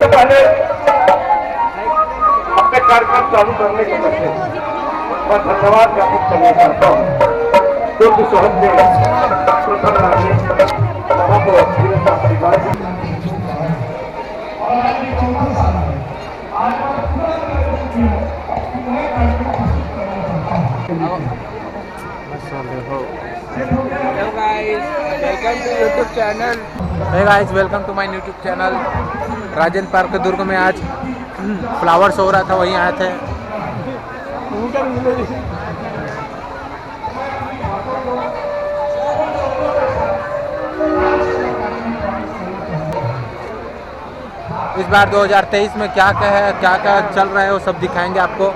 पहले अपने कार्यक्रम चालू करने के पहले मैं धन्यवाद ज्ञापित करना चाहता हूँ जो कि सोहन ने प्रथम नागरिक परिवार Hello guys, welcome to YouTube channel. Hey guys, welcome to my YouTube channel. Rajendra park Durg में आज फ्लावर शो हो रहा था, वहीं आए थे। इस बार 2023 में क्या क्या चल रहा है वो सब दिखाएंगे आपको।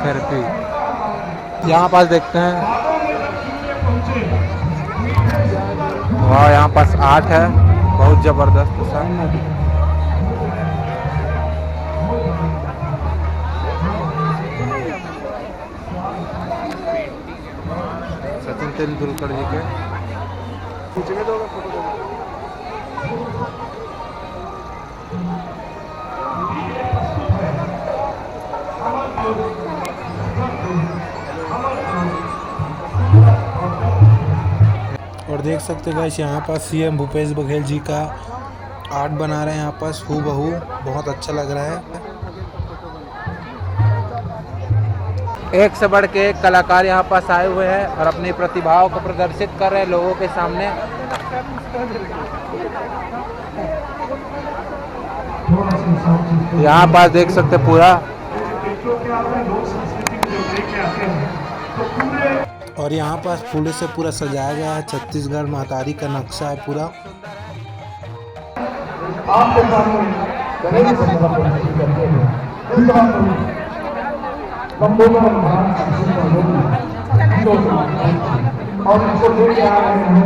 थेरेपी यहाँ पास देखते हैं। वाह, यहाँ पास आर्ट है बहुत जबरदस्त सा। सचिन तेंदुलकर जी के और देख सकते हैं गाइस, यहाँ पर सीएम भूपेश बघेल जी का आर्ट बना रहे हैं यहाँ पर हूबहू। बहुत अच्छा लग रहा है। एक से बढ़ के एक कलाकार यहाँ पास आए हुए हैं और अपनी प्रतिभाओं को प्रदर्शित कर रहे हैं लोगों के सामने। यहाँ पास देख सकते पूरा, और यहाँ पास फूलों से पूरा सजाया गया है। छत्तीसगढ़ महतारी का नक्शा है पूरा। और इसको लेके आ रहे हैं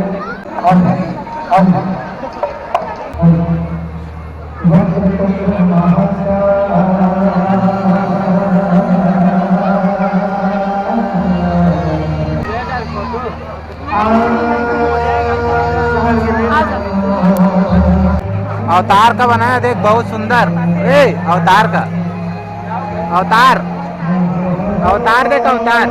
अवतार का बनाया देख, बहुत सुंदर। अवतार का अवतार देख, अवतार।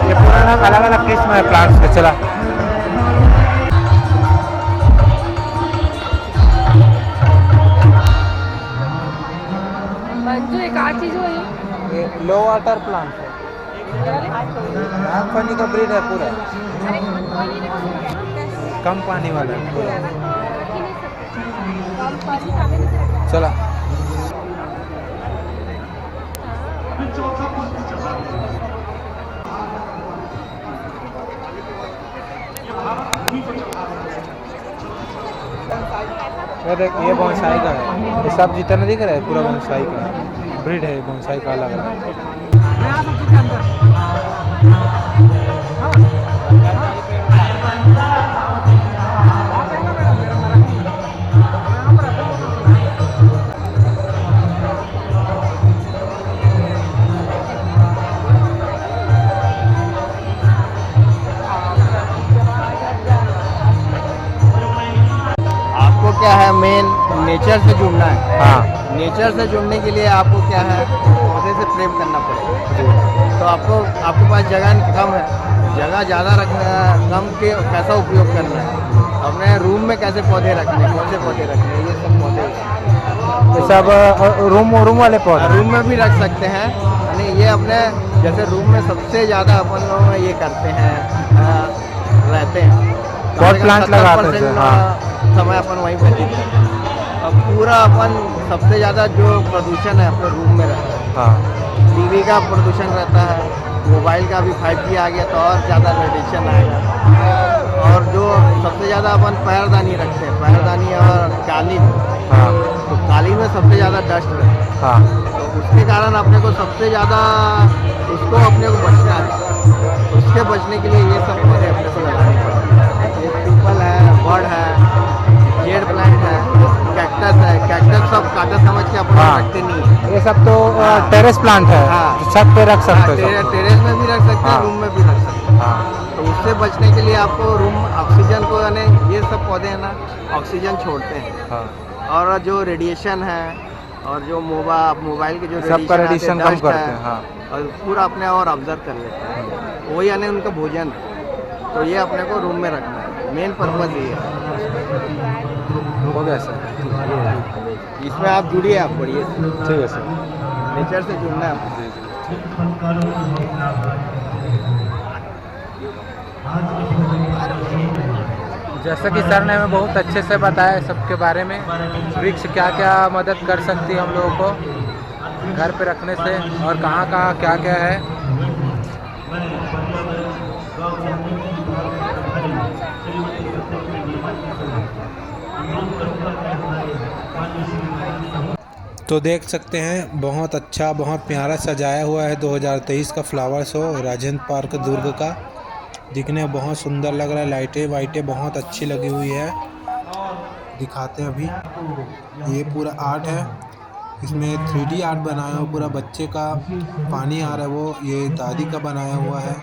ये पुराना अलग अलग किस्म है प्लांट्स के। चला एक आध चीज हो ये लो वाटर प्लांट है, पानी का ब्रीड है पूरा, कम पानी वाला है पूरा। चला ये देख, ये बोनसाई का है। ये सब जितना दिख रहा है पूरा बोनसाई का ब्रीड है। बोनसाई का अलग अलग क्या है, मेन नेचर से जुड़ना है। हाँ, नेचर से जुड़ने के लिए आपको क्या है, पौधे से प्रेम करना पड़ेगा। तो आपके पास जगह कम है, जगह ज़्यादा रखना, कम के कैसा उपयोग करना है, अपने रूम में कैसे पौधे रखने, कौन से पौधे रखने, ये सब पौधे ये सब रूम वाले पौधे रूम में भी रख सकते हैं। यानी ये अपने जैसे रूम में सबसे ज़्यादा अपन लोग ये करते हैं, रहते हैं पॉट प्लांट लगाते हैं। 70% हाँ समय अपन वहीं व्यतीत करते हैं। अब पूरा अपन सबसे ज़्यादा जो प्रदूषण है अपने रूम में रहता है। हाँ टीवी का प्रदूषण रहता है, मोबाइल का भी 5G आ गया तो और ज़्यादा रेडिएशन आएगा। और जो सबसे ज़्यादा अपन पैरदानी रखते हैं, पैरदानी और कालीन, हाँ तो कालीन में सबसे ज़्यादा डस्ट रहता है। हाँ तो उसके कारण अपने को सबसे ज़्यादा उसको अपने को बचना है। उसके बचने के लिए ये सब पौधे अपने को लगाने पड़ेंगे। ये पीपल है, बर्ड है, जेड प्लांट है, कैक्टस है। कैक्टस सब काटा समझ के अपन हाँ। रखते नहीं है। ये सब तो टेरेस प्लांट है, हाँ। जो छत पे रख सकते हो टेरेस में भी रख सकते हैं, हाँ। रूम में भी रख सकते हैं। हाँ तो उससे बचने के लिए आपको रूम ऑक्सीजन को, यानी ये सब पौधे हैं ना, ऑक्सीजन छोड़ते हैं। हाँ और जो रेडिएशन है और जो मोबाइल के जो सबका रेडिएशन कम डस्ट करते है, हैं। हाँ और पूरा अपने और ऑब्जर्व कर लेते हैं। वही यानी उनका भोजन है। तो ये अपने को रूम में रखना है, मेन पर्पज ये है। हो गया सर, इसमें आप जुड़िए, आप पढ़िए, ठीक है सर। नेचर से जुड़ना है आपको। जैसा कि सर ने हमें बहुत अच्छे से बताया सबके बारे में, वृक्ष क्या क्या मदद कर सकती है हम लोगों को घर पे रखने से, और कहाँ कहाँ क्या क्या है। तो देख सकते हैं बहुत अच्छा, बहुत प्यारा सजाया हुआ है 2023 का फ्लावर शो राजेंद्र पार्क दुर्ग का। दिखने में बहुत सुंदर लग रहा है, लाइटें वाइटें बहुत अच्छी लगी हुई है। दिखाते हैं अभी। ये पूरा आर्ट है, इसमें 3D आर्ट बनाया हुआ पूरा, बच्चे का पानी आ रहा है वो, ये दादी का बनाया हुआ है।